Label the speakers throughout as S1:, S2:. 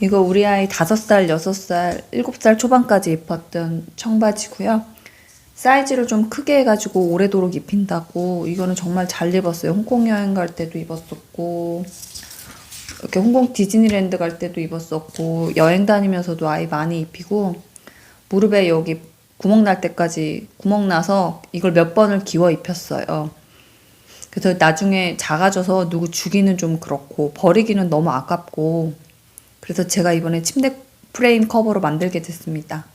S1: 이거 우리 아이 5살, 6살, 7살 초반까지 입었던 청바지고요. 사이즈를 좀 크게 해가지고 오래도록 입힌다고. 이거는 정말 잘 입었어요. 홍콩 여행 갈 때도 입었었고, 이렇게 홍콩 디즈니랜드 갈 때도 입었었고, 여행 다니면서도 아이 많이 입히고, 무릎에 여기 구멍 날 때까지 구멍 나서 이걸 몇 번을 기워 입혔어요. 그래서 나중에 작아져서 누구 주기는 좀 그렇고 버리기는 너무 아깝고, 그래서 제가 이번에 침대 프레임 커버로 만들게 됐습니다.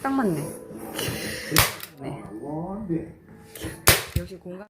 S1: 딱 맞네. 네. 역시 공간.